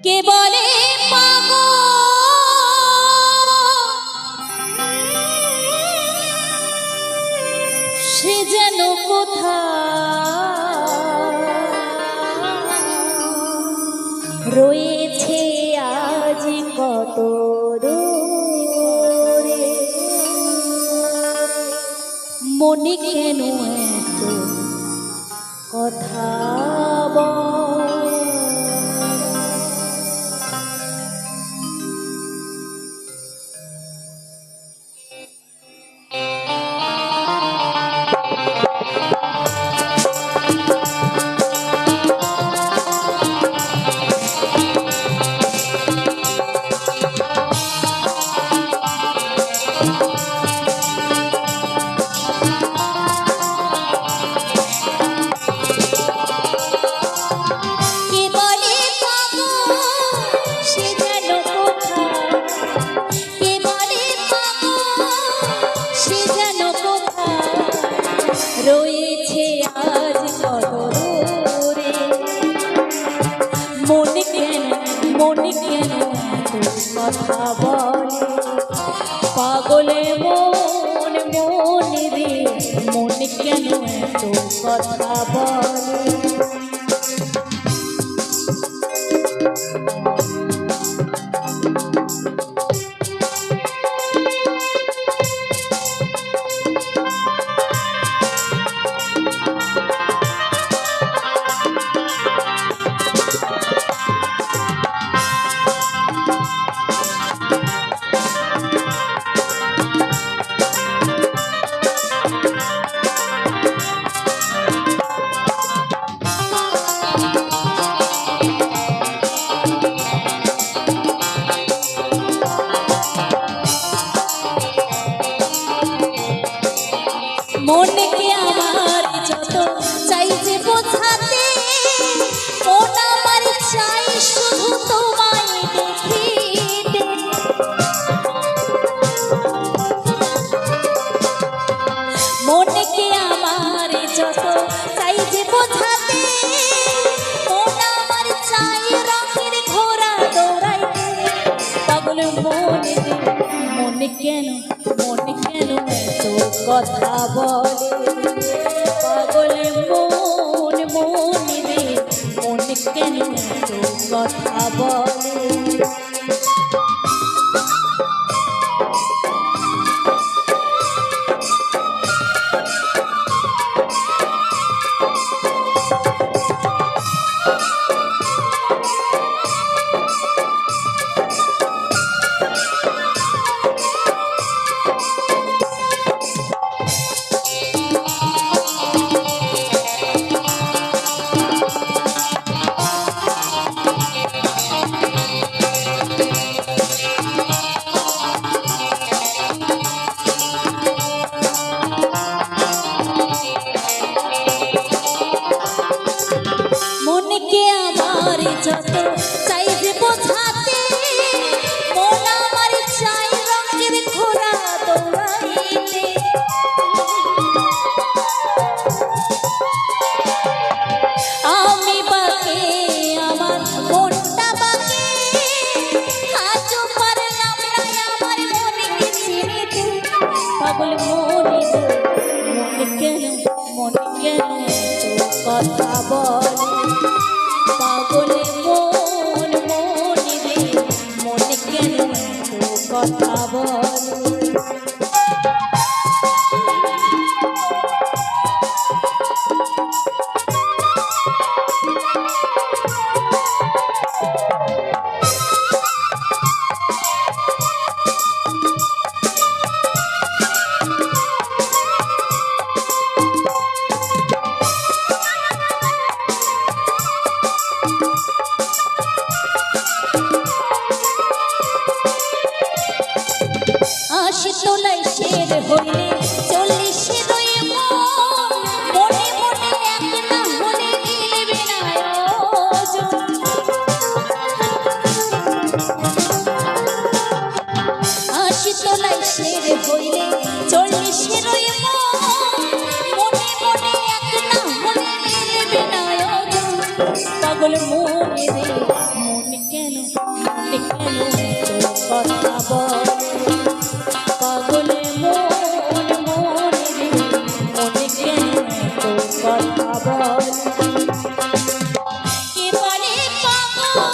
কে বলে পাগল সে যেন কোথায় রয়েছে আজ কত দূরে মনে কেন এত কথা বল রয়েছে আজ কত দূরে মনে কেন কথা বলে পাগলে মন রে মনে কেন এত কথা বলে মনকে আমার যত চাই যে বোঝাতে মন আমার চাই শুধু তোমায় দেখিতে মনকে আমার যত চাই যে বোঝাতে মন আমার চাই রঙের ঘোড়া দৌড়াইতে পাগল মনে কেন এত কথা বলে পাগল মন রে মনে কেন এত কথা বলে মনকে আমার যত চাই যে বোঝাতে মন আমার চাই রঙের ঘোড়া দৌড়াইতে আমি বাকে আমার মনটা বাকে আজও পারলাম না আমার মনকে চিনিতে পাগল মনে কেন এত কথা বলে পাগল মন রে মনে কেন এত কথা বলে তোলাই শের হইলে 40 রয়ে মনে এক না হলে মিলবে না আশি তোলাই শের হইলে 40 রয়ে মনে এক না হলে মিলবে না পাগল মনে রে মনে কেন কেন এত কথা বলে পাগলে মন মনে রে মনে কেন এত কথা বলে কে বলে পাগল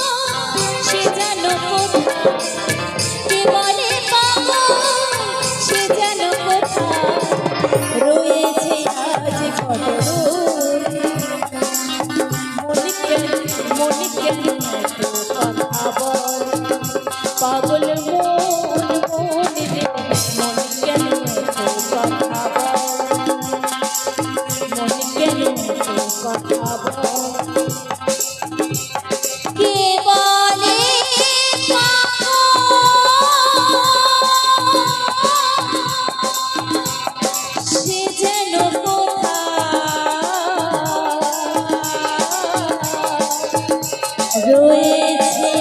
সে যেন কোথায় কে বলে পাগল সে যেন কোথায় রয়েছে আজ কত দূর মনে কেন এত কথা বলে পাগল মন মনে রে মনে কেন এত কথা বলে মনে কেন এত কথা বলে কে বলে পাগল সে যেন কোথায় রয়েছে